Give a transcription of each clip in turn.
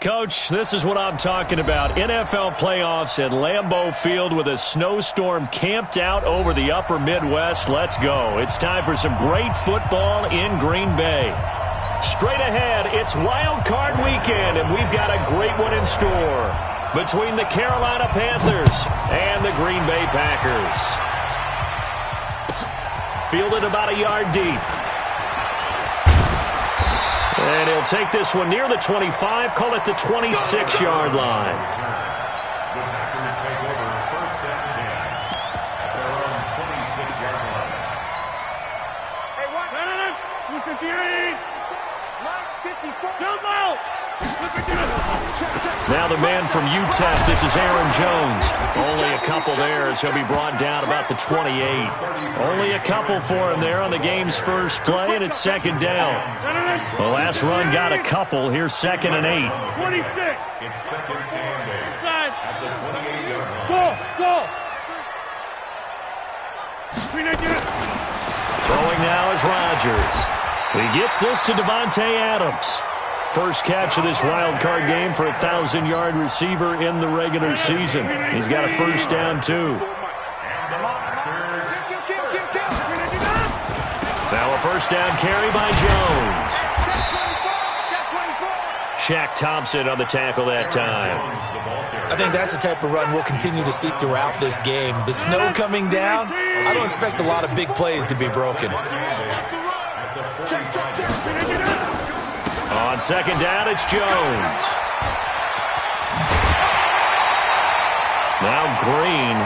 Coach, this is what I'm talking about. NFL playoffs at Lambeau Field with a snowstorm camped out over the upper Midwest. Let's go. It's time for some great football in Green Bay. Straight ahead, it's Wildcard weekend, and we've got a great one in store between the Carolina Panthers and the Green Bay Packers. Fielded about a yard deep. And he'll take this one near the 25, call it the 26-yard line. The Packers take over first and 10 at their own 26-yard line. Hey, what? 258. Mike, 54. Jump out. Now the man from UTEP, this is Aaron Jones. Only a couple there as he'll be brought down about the 28. Only a couple for him there on the game's first play, and it's second down. The last run got a couple. Here's second and 8. 26. It's second and 8 at the 28-yard line. Go. Throwing now is Rodgers. He gets this to Devontae Adams. First catch of this wild card game for a 1,000-yard receiver in the regular season. He's got a first down, too. Now a first down carry by Jones. Shaq Thompson on the tackle that time. I think that's the type of run we'll continue to see throughout this game. The snow coming down, I don't expect a lot of big plays to be broken. On second down, it's Jones. Now Green,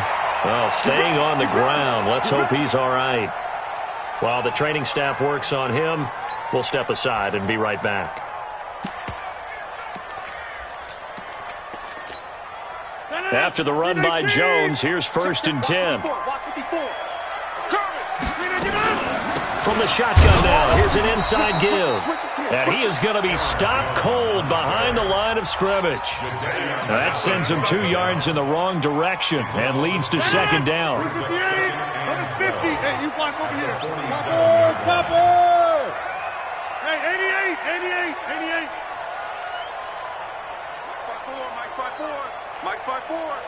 well, staying on the ground. Let's hope he's all right. While the training staff works on him, we'll step aside and be right back. After the run by Jones, here's first and 10. From the shotgun now, here's an inside give. And he is going to be stopped cold behind the line of scrimmage. That sends him 2 yards in the wrong direction and leads to second down. Hey, you block over here. Topper! Hey, 88. Mike 5-4.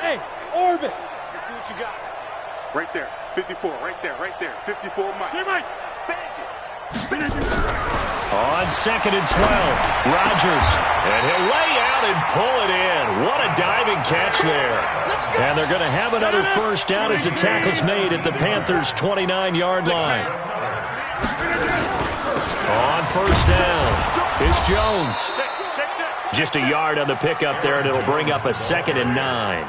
Hey, orbit. Let's see what you got. Right there. 54. Right there. 54, Mike. Hey, Mike. On second and 12, Rodgers. And he'll lay out and pull it in. What a diving catch there. And they're going to have another first down as the tackle's made at the Panthers' 29-yard line. On first down, it's Jones. Just a yard on the pickup there, and it'll bring up a second and 9.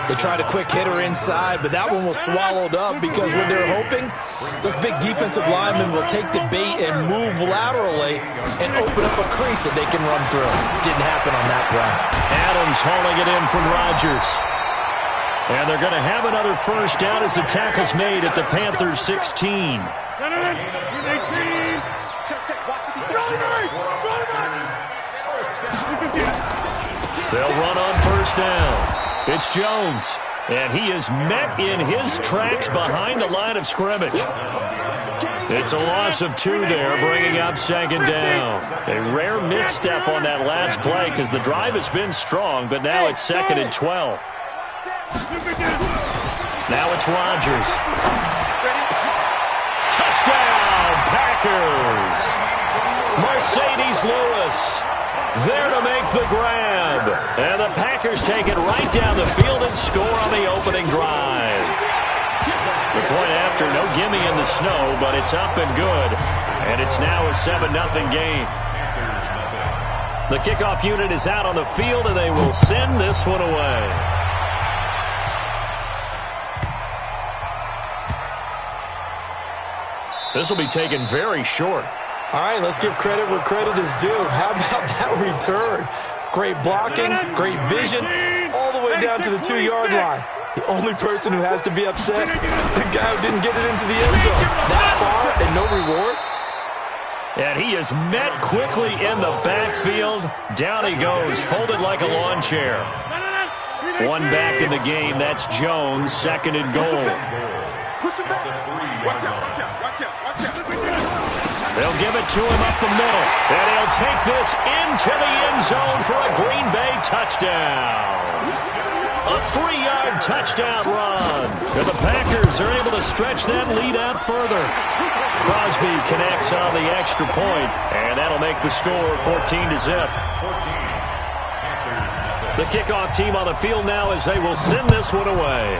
They tried a quick hitter inside, but that one was swallowed up because what they're hoping, those big defensive linemen will take the bait and move laterally and open up a crease that they can run through. Didn't happen on that play. Adams hauling it in from Rodgers. And they're going to have another first down as the tackle's made at the Panthers' 16. They'll run on first down. It's Jones, and he is met in his tracks behind the line of scrimmage. It's a loss of 2 there, bringing up second down. A rare misstep on that last play because the drive has been strong, but now it's second and 12. Now it's Rodgers. Touchdown, Packers! Mercedes Lewis there to make the grab. And the Packers take it right down the field and score on the opening drive. The point after, no gimme in the snow, but it's up and good. And it's now a 7-0 game. The kickoff unit is out on the field, and they will send this one away. This will be taken very short. All right, let's give credit where credit is due. How about that return? Great blocking, great vision, all the way down to the 2-yard line. The only person who has to be upset, the guy who didn't get it into the end zone. That far and no reward. And he is met quickly in the backfield. Down he goes, folded like a lawn chair. One back in the game, that's Jones, second and goal. Push him back. Watch out, watch out, watch out, watch out. They'll give it to him up the middle. And he'll take this into the end zone for a Green Bay touchdown. A 3-yard touchdown run. And the Packers are able to stretch that lead out further. Crosby connects on the extra point, and that'll make the score 14-0. The kickoff team on the field now as they will send this one away.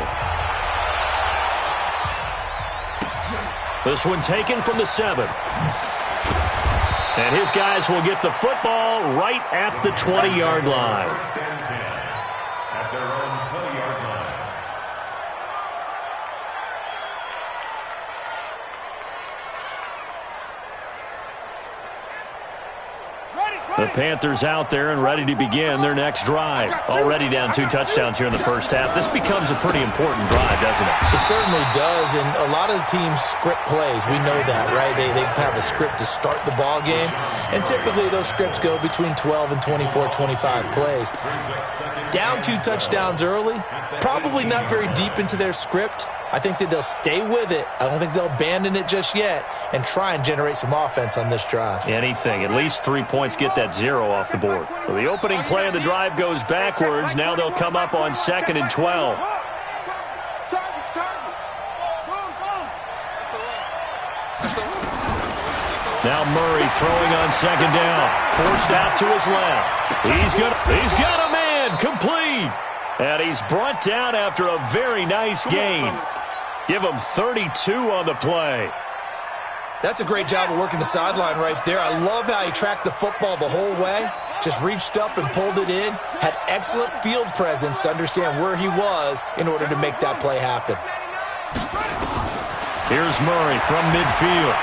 This one taken from the 7. And his guys will get the football right at the 20-yard line. At their own 20-yard line. The Panthers out there and ready to begin their next drive. Already down 2 touchdowns here in the first half. This becomes a pretty important drive, doesn't it? It certainly does, and a lot of the teams script plays. We know that, right? They have a script to start the ball game, and typically those scripts go between 12 and 24, 25 plays. Down 2 touchdowns early, probably not very deep into their script. I think that they'll stay with it. I don't think they'll abandon it just yet and try and generate some offense on this drive. Anything. At least 3 points, get that 0 off the board. So the opening play of the drive goes backwards. Now they'll come up on 2nd and 12. Now Murray throwing on 2nd down. Forced out to his left. He's got a man complete. And he's brought down after a very nice gain. Give him 32 on the play. That's a great job of working the sideline right there. I love how he tracked the football the whole way. Just reached up and pulled it in. Had excellent field presence to understand where he was in order to make that play happen. Here's Murray from midfield.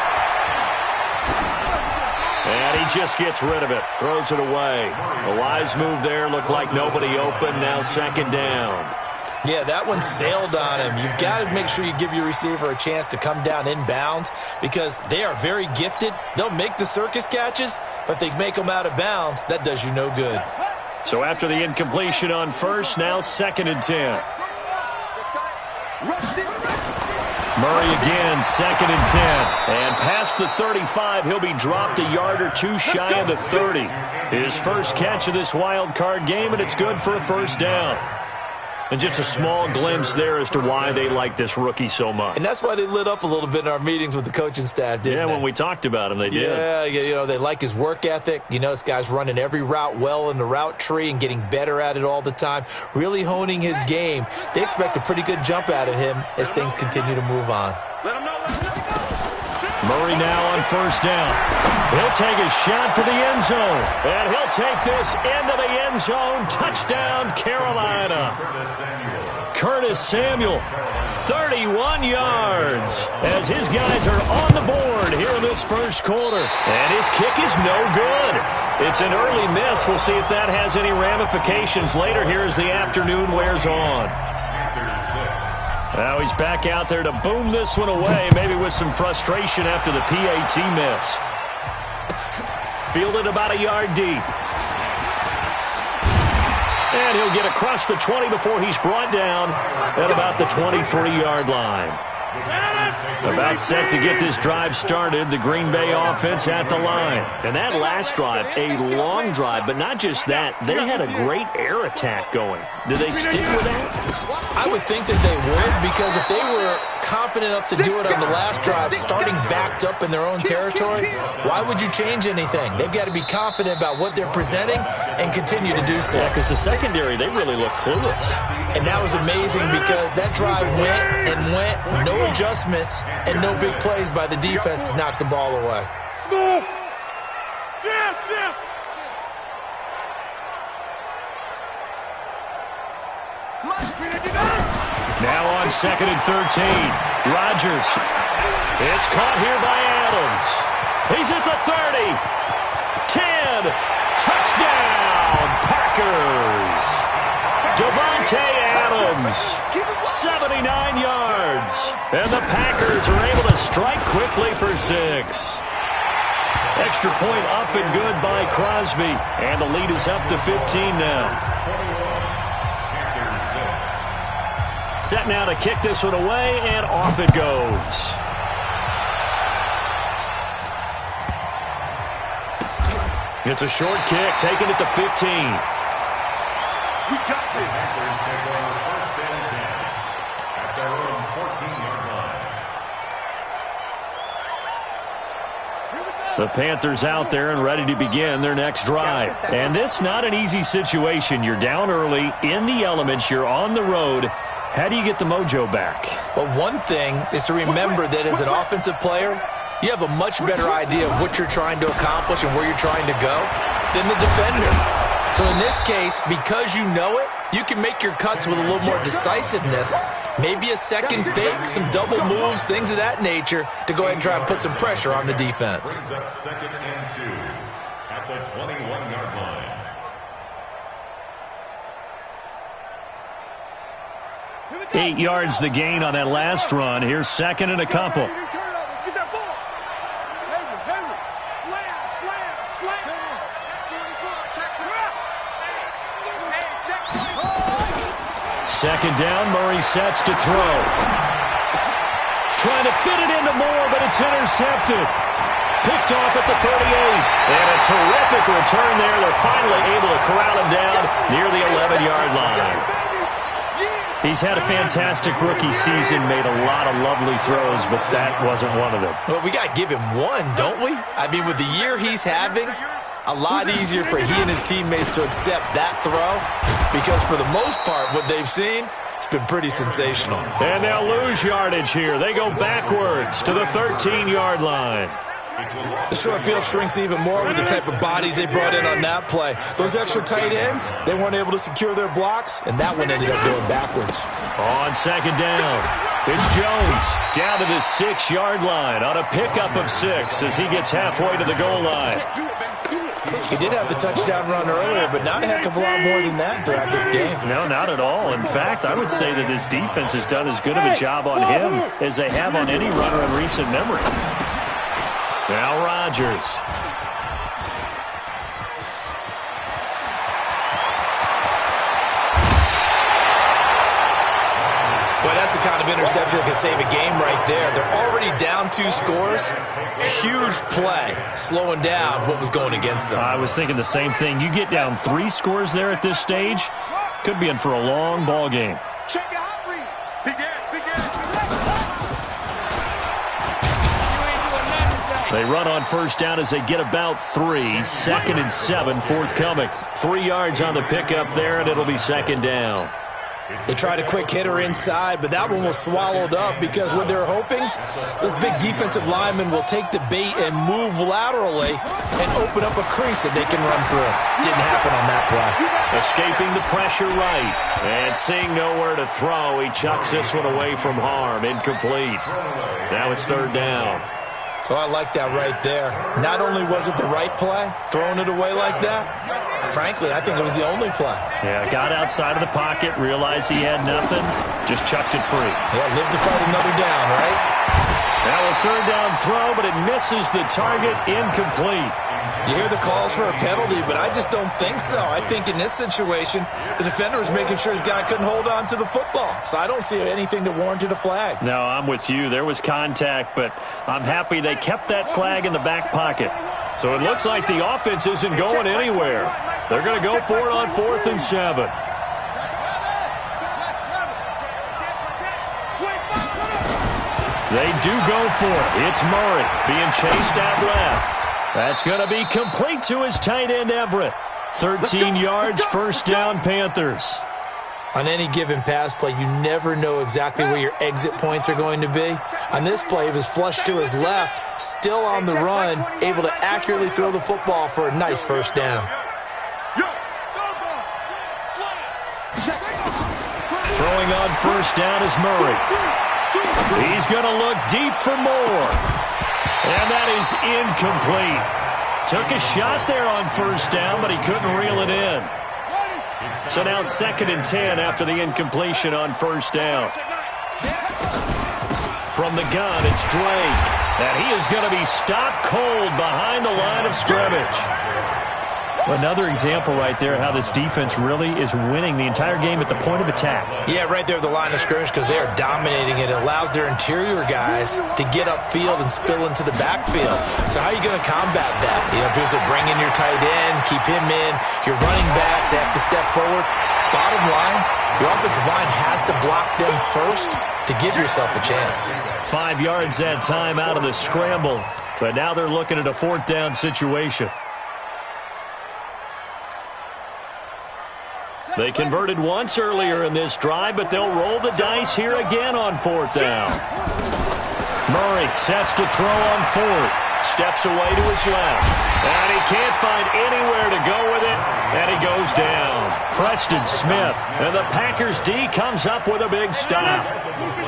And he just gets rid of it. Throws it away. A wise move there. Looked like nobody open. Now 2nd down. Yeah, that one sailed on him. You've got to make sure you give your receiver a chance to come down inbounds because they are very gifted. They'll make the circus catches, but they make them out of bounds. That does you no good. So after the incompletion on 1st, now 2nd and 10. Murray again, 2nd and 10. And past the 35, he'll be dropped a yard or 2 shy of the 30. His first catch of this wild card game, and it's good for a 1st down. And just a small glimpse there as to why they like this rookie so much. And that's why they lit up a little bit in our meetings with the coaching staff, didn't they? Yeah, when we talked about him, they did. Yeah, you know, they like his work ethic. You know, this guy's running every route well in the route tree and getting better at it all the time, really honing his game. They expect a pretty good jump out of him as things continue to move on. Murray now on 1st down. He'll take a shot for the end zone. And he'll take this into the end zone. Touchdown, Carolina. Curtis Samuel, 31 yards. As his guys are on the board here in this first quarter. And his kick is no good. It's an early miss. We'll see if that has any ramifications later here as the afternoon wears on. Now he's back out there to boom this one away, maybe with some frustration after the PAT miss. Fielded about a yard deep. And he'll get across the 20 before he's brought down at about the 23-yard line. About set to get this drive started, the Green Bay offense at the line. And that last drive, a long drive, but not just that, they had a great air attack going. Do they stick with that? I would think that they would, because if they were confident enough to do it on the last drive, starting backed up in their own territory, why would you change anything? They've got to be confident about what they're presenting and continue to do so. Yeah, because the secondary, they really look clueless. And that was amazing because that drive went and went, no adjustments, and no big plays by the defense to knock the ball away. Now on 2nd and 13. Rodgers. It's caught here by Adams. He's at the 30. 10. Touchdown, Packers. Devontae Adams. 79 yards. And the Packers are able to strike quickly for 6. Extra point up and good by Crosby. And the lead is up to 15 now. Set now to kick this one away, and off it goes. It's a short kick, taking it to 15. We got this. Panthers take over first and 10 at their own 14-yard line. The Panthers out there and ready to begin their next drive. And this not an easy situation. You're down early, in the elements, you're on the road. How do you get the mojo back? Well, one thing is to remember that as an offensive player, you have a much better idea of what you're trying to accomplish and where you're trying to go than the defender. So in this case, because you know it, you can make your cuts with a little more decisiveness, maybe a second fake, some double moves, things of that nature, to go ahead and try and put some pressure on the defense. Brings up second and 2 at the 21-yard line. 8 yards the gain on that last run. Here's second and a couple. Second down, Murray sets to throw. Trying to fit it into Moore, but it's intercepted. Picked off at the 38. And a terrific return there. They're finally able to corral him down near the 11-yard line. He's had a fantastic rookie season, made a lot of lovely throws, but that wasn't one of them. Well, we got to give him one, don't we? I mean, with the year he's having, a lot easier for he and his teammates to accept that throw because for the most part, what they've seen, it's been pretty sensational. And they'll lose yardage here. They go backwards to the 13-yard line. The short field shrinks even more with the type of bodies they brought in on that play. Those extra tight ends, they weren't able to secure their blocks, and that one ended up going backwards. On second down, it's Jones down to the 6-yard line on a pickup of 6 as he gets halfway to the goal line. He did have the touchdown run earlier, but not a heck of a lot more than that throughout this game. No, not at all. In fact, I would say that this defense has done as good of a job on him as they have on any runner in recent memory. Now Rodgers. Boy, that's the kind of interception that can save a game right there. They're already down 2 scores. Huge play, slowing down what was going against them. I was thinking the same thing. You get down 3 scores there at this stage, could be in for a long ball game. Check your hot read. They run on first down as they get about 3. Second and 7 forthcoming. 3 yards on the pickup there, and it'll be second down. They tried a quick hitter inside, but that one was swallowed up because what they're hoping, those big defensive linemen will take the bait and move laterally and open up a crease that they can run through. Didn't happen on that play. Escaping the pressure right, and seeing nowhere to throw, he chucks this one away from harm. Incomplete. Now it's third down. Oh, I like that right there. Not only was it the right play, throwing it away like that, frankly, I think it was the only play. Yeah, got outside of the pocket, realized he had nothing, just chucked it free. Yeah, live to fight another down, right? Now a third down throw, but it misses the target. Incomplete. You hear the calls for a penalty, but I just don't think so. I think in this situation, the defender was making sure his guy couldn't hold on to the football. So I don't see anything that warranted a flag. No, I'm with you. There was contact, but I'm happy they kept that flag in the back pocket. So it looks like the offense isn't going anywhere. They're going to go for it on 4th and 7. They do go for it. It's Murray being chased out left. That's going to be complete to his tight end, Everett. 13 yards, first down, Panthers. On any given pass play, you never know exactly where your exit points are going to be. On this play, it was flushed to his left, still on the run, able to accurately throw the football for a nice first down. Throwing on first down is Murray. He's going to look deep for more. And that is incomplete. Took a shot there on first down, but he couldn't reel it in. So now 2nd and 10 after the incompletion on first down. From the gun, it's Drake. And he is going to be stopped cold behind the line of scrimmage. Another example right there how this defense really is winning the entire game at the point of attack. Yeah, right there at the line of scrimmage because they are dominating it. It allows their interior guys to get upfield and spill into the backfield. So how are you going to combat that? You know, because they bring in your tight end, keep him in. Your running backs, they have to step forward. Bottom line, your offensive line has to block them first to give yourself a chance. 5 yards that time out of the scramble. But now they're looking at a 4th down situation. They converted once earlier in this drive, but they'll roll the dice here again on 4th down. Murray sets to throw on 4th. Steps away to his left. And he can't find anywhere to go with it. And he goes down. Preston Smith. And the Packers D comes up with a big stop.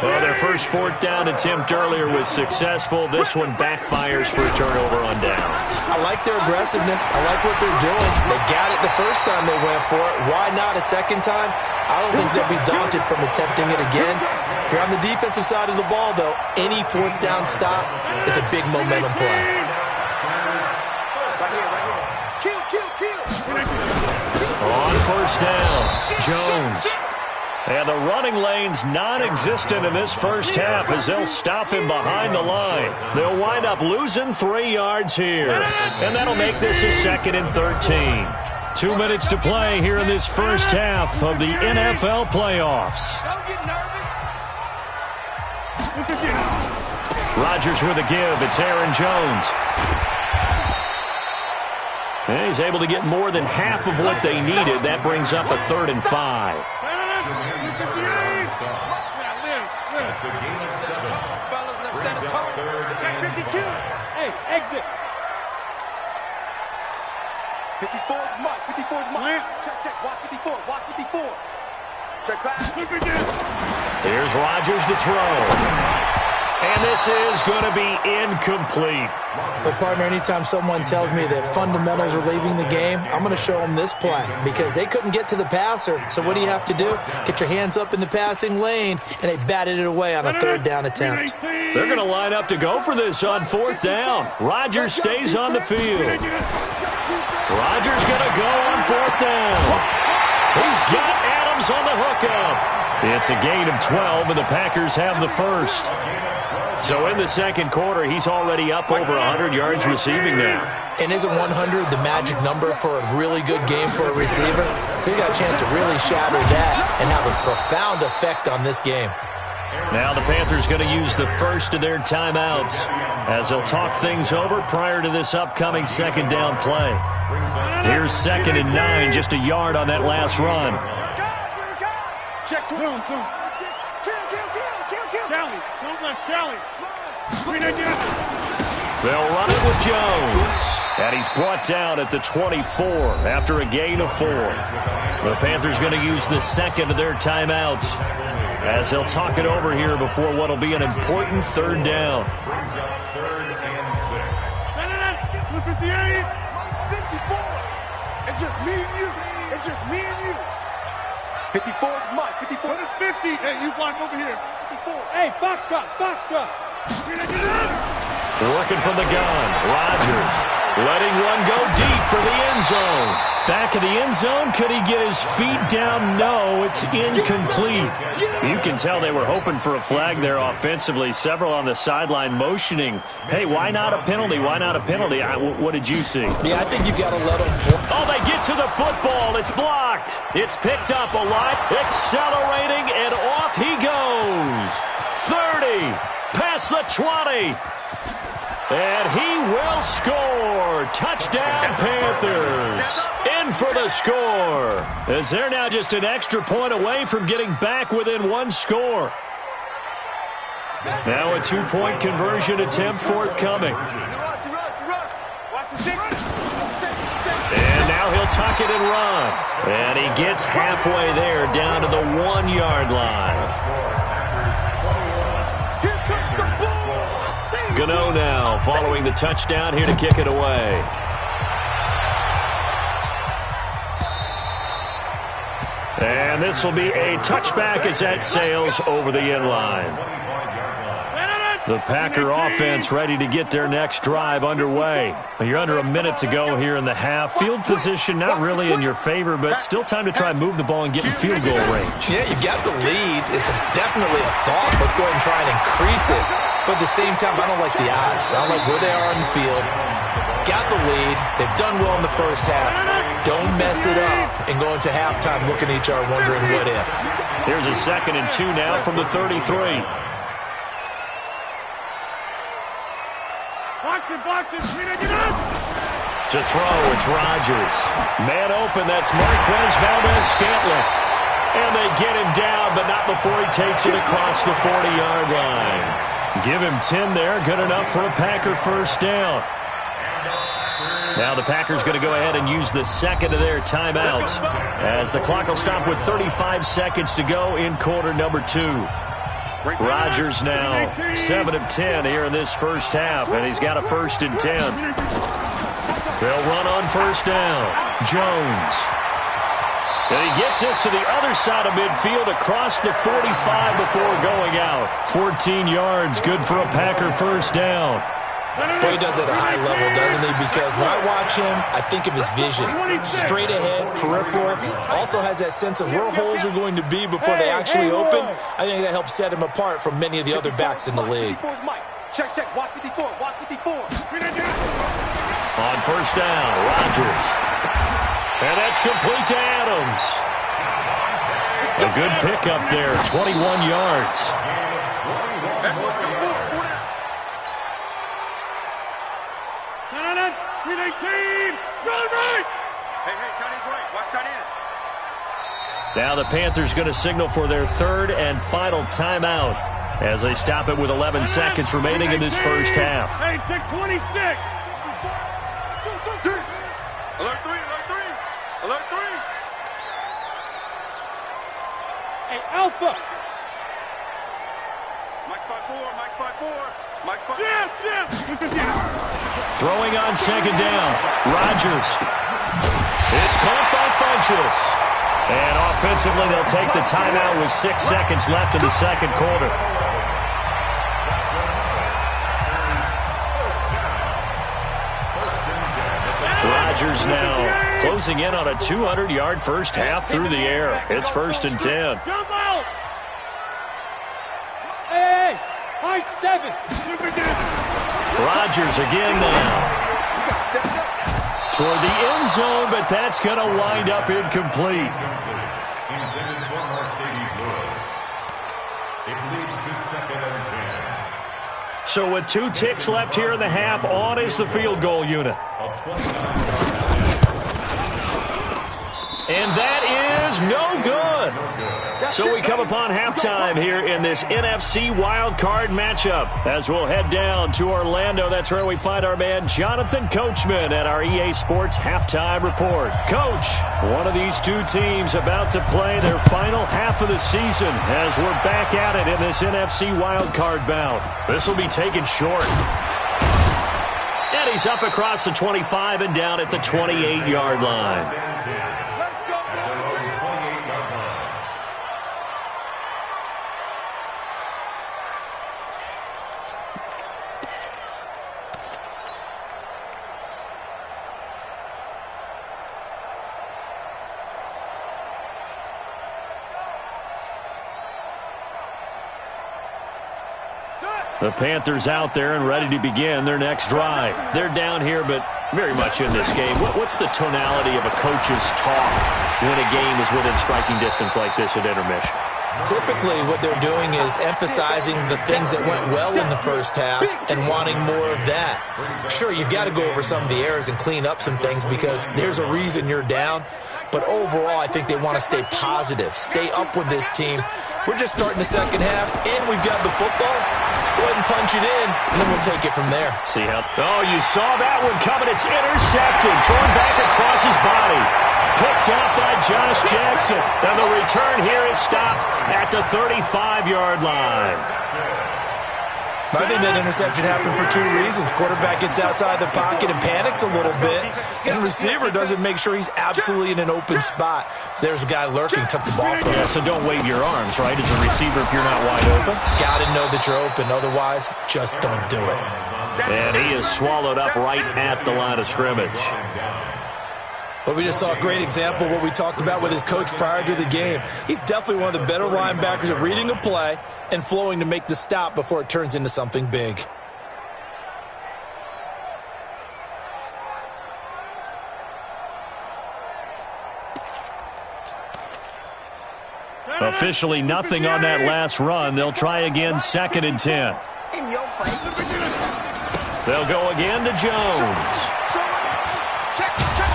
Well, their first 4th down attempt earlier was successful. This one backfires for a turnover on downs. I like their aggressiveness. I like what they're doing. They got it the first time they went for it. Why not a second time? I don't think they'll be daunted from attempting it again. If you're on the defensive side of the ball, though, any 4th down stop is a big momentum play. On 1st down, Jones. And the running lane's non-existent in this first half as they'll stop him behind the line. They'll wind up losing 3 yards here. And that'll make this a 2nd and 13. 2 minutes to play here in this first half of the NFL playoffs. Don't get nervous. Rodgers with a give. It's Aaron Jones. And he's able to get more than half of what they needed. That brings up a 3rd and 5. That's a gain of 7. Brings up 3rd Check and 52. 5. Hey, exit. 54 is Mike. 54 is Mike. Check. Watch 54. Watch 54. Check back. Here's Rodgers to throw. And this is going to be incomplete. But, partner, anytime someone tells me that fundamentals are leaving the game, I'm going to show them this play because they couldn't get to the passer. So what do you have to do? Get your hands up in the passing lane, and they batted it away on a 3rd down attempt. They're going to line up to go for this on 4th down. Rodgers stays on the field. Rodgers going to go on 4th down. He's got Adams on the hookup. It's a gain of 12, and the Packers have the first. So in the second quarter, he's already up over 100 yards receiving now. And isn't 100 the magic number for a really good game for a receiver? So he got a chance to really shatter that and have a profound effect on this game. Now the Panthers going to use the first of their timeouts as they'll talk things over prior to this upcoming 2nd down play. Here's 2nd and 9, just a yard on that last run. Check to him. Kill. Kelly. Don't let Kelly. They'll run it with Jones. And he's brought down at the 24 after a gain of 4. The Panthers going to use the 2nd of their timeouts as they'll talk it over here before what will be an important 3rd down. Brings up 3rd and 6. 58. 54. It's just me and you. It's just me and you. 54 is Mike. 54 is 50. Hey, you block over here. 54. Hey, Foxtrot. Working from the gun. Rodgers letting one go deep for the end zone. Back of the end zone. Could he get his feet down? No, it's incomplete. You can tell they were hoping for a flag there offensively. Several on the sideline motioning. Hey, why not a penalty? Why not a penalty? What did you see? Yeah, I think you got to let them. Oh, they get to the football. It's blocked. It's picked up a lot. Accelerating, and off he goes. 30. Past the 20. And he will score. Touchdown, Panthers. In for the score. As they're now just an extra point away from getting back within 1 score. Now a 2-point conversion attempt forthcoming. And now he'll tuck it and run. And he gets halfway there down to the 1-yard line. Gano now following the touchdown here to kick it away. And this will be a touchback as that sails over the end line. The Packer offense ready to get their next drive underway. You're under a minute to go here in the half. Field position not really in your favor, but still time to try and move the ball and get in field goal range. Yeah, you got the lead. It's definitely a thought. Let's go ahead and try and increase it. But at the same time, I don't like the odds. I don't like where they are on the field. Got the lead. They've done well in the first half. Don't mess it up and go into halftime looking at each other wondering what if. Here's a 2nd and 2 now from the 33. To throw, it's Rodgers. Man open, that's Marquez Valdez-Scantling. And they get him down, but not before he takes it across the 40-yard line. Give him 10 there, good enough for a Packer first down. Now the Packers going to go ahead and use the second of their timeouts as the clock will stop with 35 seconds to go in quarter number 2. Rodgers now 7 of 10 here in this first half, and he's got a 1st and 10. They'll run on first down. Jones. And he gets this to the other side of midfield across the 45 before going out. 14 yards, good for a Packer first down. Boy, he does it at a high level, doesn't he? Because when I watch him, I think of his vision. Straight ahead, peripheral. Also has that sense of where holes are going to be before they actually open. I think that helps set him apart from many of the other backs in the league. Check, watch 54, watch 54. On first down, Rodgers. And that's complete to Adams. A good pickup there, 21 yards. Now the Panthers going to signal for their 3rd and final timeout as they stop it with 11 seconds remaining in this first half. Hey, 6:26. Alert 3, alert 3, alert 3. Hey, Alpha. Mike 5-4, Mike 5-4, Mike 5-4. Yeah. Throwing on second down, Rodgers. It's caught by Funchess. And offensively, they'll take the timeout with 6 seconds left in the second quarter. Rodgers now closing in on a 200-yard first half through the air. It's 1st and 10. Jump out! Hey, high 7. Rodgers again now. Toward the end zone, but that's going to wind up incomplete. Intended for Mercedes Lewis. It leads to 2nd and 10. So with 2 ticks left here in the half, on is the field goal unit. And that is no good. So we come upon halftime here in this NFC Wildcard matchup as we'll head down to Orlando. That's where we find our man Jonathan Coachman at our EA Sports Halftime Report. Coach, one of these 2 teams about to play their final half of the season as we're back at it in this NFC Wildcard bout. This will be taken short. And he's up across the 25 and down at the 28-yard line. The Panthers out there and ready to begin their next drive. They're down here, but very much in this game. What's the tonality of a coach's talk when a game is within striking distance like this at intermission? Typically, what they're doing is emphasizing the things that went well in the first half and wanting more of that. Sure, you've got to go over some of the errors and clean up some things because there's a reason you're down. But overall, I think they want to stay positive, stay up with this team. We're just starting the second half, and we've got the football. Let's go ahead and punch it in, and then we'll take it from there. See how? Oh, you saw that one coming. It's intercepted, thrown back across his body. Picked up by Josh Jackson. And the return here is stopped at the 35-yard line. I think that interception happened for two reasons. Quarterback gets outside the pocket and panics a little bit, and receiver doesn't make sure he's absolutely in an open spot. So there's a guy lurking, took the ball from him. Yeah, so don't wave your arms, right, as a receiver if you're not wide open. Got to know that you're open. Otherwise, just don't do it. And he is swallowed up right at the line of scrimmage. But we just saw a great example of what we talked about with his coach prior to the game. He's definitely one of the better linebackers at reading a play and flowing to make the stop before it turns into something big. Officially nothing on that last run. They'll try again, 2nd and 10. They'll go again to Jones.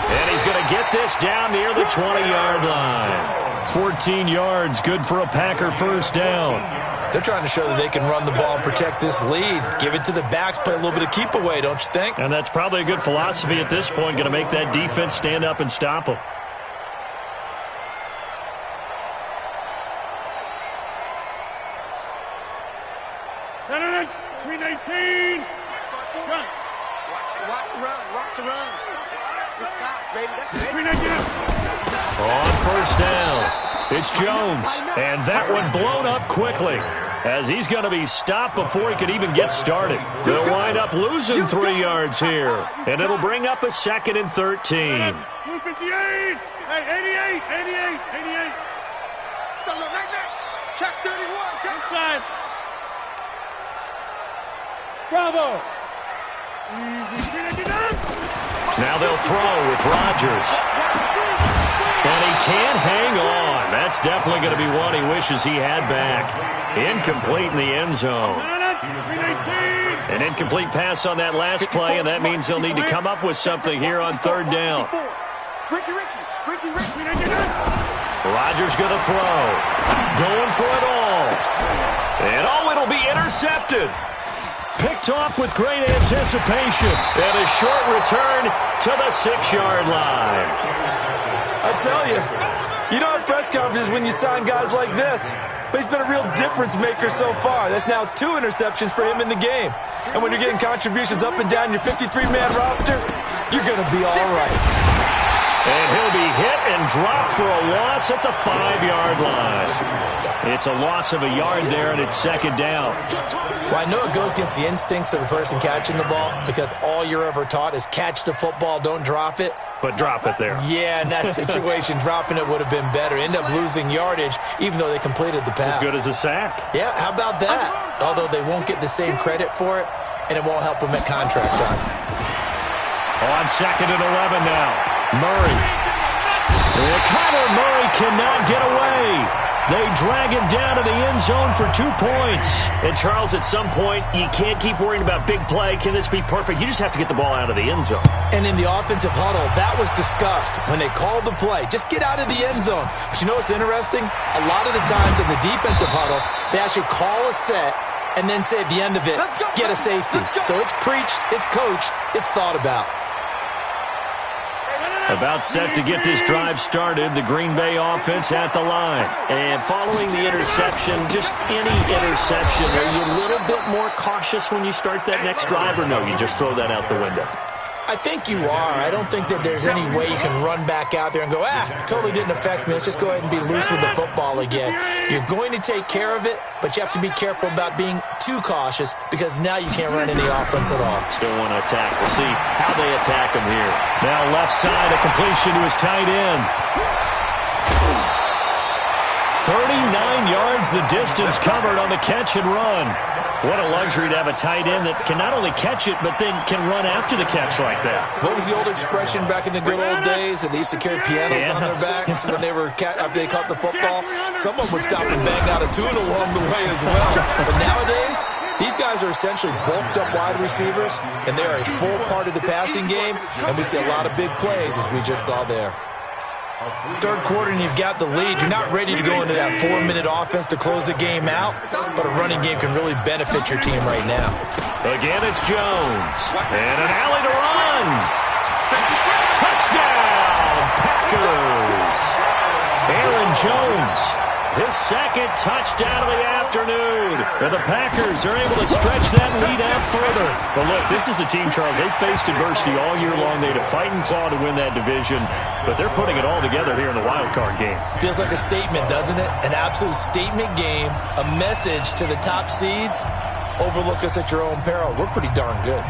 And he's going to get this down near the 20-yard line. 14 yards, good for a Packer first down. They're trying to show that they can run the ball and protect this lead. Give it to the backs, play a little bit of keep away, don't you think? And that's probably a good philosophy at this point, going to make that defense stand up and stop them. On first down, it's Jones, and that one blown up quickly as he's going to be stopped before he could even get started. They'll wind up losing 3 yards here, and it'll bring up a 2nd and 13. 258, hey, 88. Check 31, check side. Bravo. Now they'll throw with Rodgers. And he can't hang on. That's definitely going to be one he wishes he had back. Incomplete in the end zone. An incomplete pass on that last play, and that means they'll need to come up with something here on 3rd down. Rodgers going to throw. Going for it all. And it'll be intercepted. Picked off with great anticipation. And a short return to the 6-yard line. I tell you don't have press conferences when you sign guys like this. But he's been a real difference maker so far. That's now 2 interceptions for him in the game. And when you're getting contributions up and down your 53-man roster, you're going to be all right. And he'll be hit and dropped for a loss at the 5-yard line. It's a loss of a yard there, and it's 2nd down. Well, I know it goes against the instincts of the person catching the ball because all you're ever taught is catch the football, don't drop it. But drop it there. Yeah, in that situation, dropping it would have been better. End up losing yardage, even though they completed the pass. As good as a sack. Yeah, how about that? Although they won't get the same credit for it, and it won't help them at contract time. On 2nd and 11 now. Murray. And Kyler Murray cannot get away. They drag him down to the end zone for 2 points. And, Charles, at some point, you can't keep worrying about big play. Can this be perfect? You just have to get the ball out of the end zone. And in the offensive huddle, that was discussed when they called the play. Just get out of the end zone. But you know what's interesting? A lot of the times in the defensive huddle, they actually call a set and then say at the end of it, get a safety. So it's preached, it's coached, it's thought about. About set to get this drive started, the Green Bay offense at the line. And following the interception, just any interception, are you a little bit more cautious when you start that next drive, or no, you just throw that out the window? I think you are. I don't think that there's any way you can run back out there and go, totally didn't affect me. Let's just go ahead and be loose with the football again. You're going to take care of it, but you have to be careful about being too cautious because now you can't run any offense at all. Still want to attack. We'll see how they attack him here. Now left side, a completion to his tight end. 39 yards the distance covered on the catch and run. What a luxury to have a tight end that can not only catch it, but then can run after the catch like that. What was the old expression back in the good old days that they used to carry pianos on their backs when they caught the football? Someone would stop and bang out a tune along the way as well. But nowadays, these guys are essentially bulked up wide receivers, and they are a full part of the passing game, and we see a lot of big plays as we just saw there. 3rd quarter and you've got the lead. You're not ready to go into that 4-minute offense to close the game out, but a running game can really benefit your team right now. Again, it's Jones. And an alley to run. Touchdown, Packers. Aaron Jones his second touchdown of the afternoon. And the Packers are able to stretch that lead out further. But look, this is a team, Charles, they faced adversity all year long. They had to fight and claw to win that division. But they're putting it all together here in the Wildcard game. Feels like a statement, doesn't it? An absolute statement game, a message to the top seeds. Overlook us at your own peril. We're pretty darn good.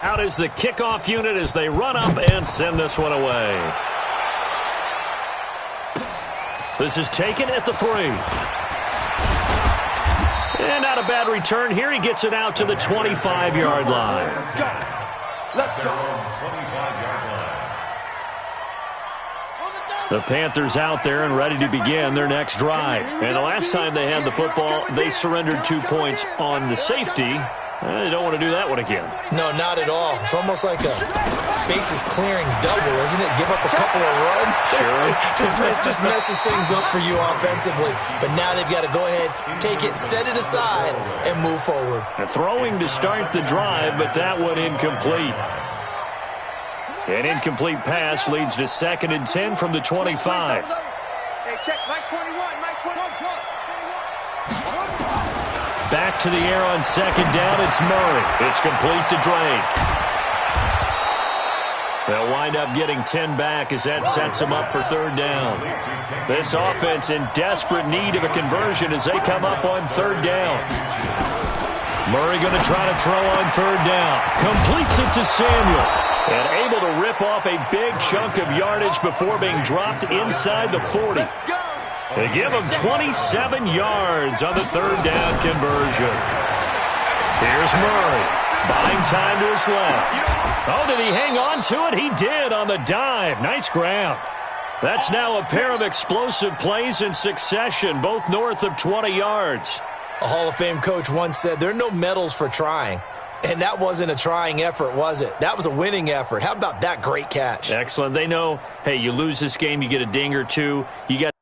Out is the kickoff unit as they run up and send this one away. This is taken at the 3. And not a bad return here. He gets it out to the 25-yard line. Let's go. Let's go. The Panthers out there and ready to begin their next drive. And the last time they had the football, they surrendered 2 points on the safety. They don't want to do that one again. No, not at all. It's almost like a bases clearing double, isn't it? Give up a couple of runs. Sure. just messes things up for you offensively. But now they've got to go ahead, take it, set it aside, and move forward. Throwing to start the drive, but that one incomplete. An incomplete pass leads to 2nd and 10 from the 25. Hey, check. Mike 21. Mike 21. Back to the air on 2nd down. It's Murray. It's complete to Drake. They'll wind up getting 10 back as that sets them up for 3rd down. This offense in desperate need of a conversion as they come up on 3rd down. Murray going to try to throw on 3rd down. Completes it to Samuel. And able to rip off a big chunk of yardage before being dropped inside the 40. They give him 27 yards on the 3rd down conversion. Here's Murray. Buying time to his left. Oh, did he hang on to it? He did on the dive. Nice grab. That's now a pair of explosive plays in succession, both north of 20 yards. A Hall of Fame coach once said, there are no medals for trying. And that wasn't a trying effort, was it? That was a winning effort. How about that great catch? Excellent. They know, hey, you lose this game, you get a ding or two. You got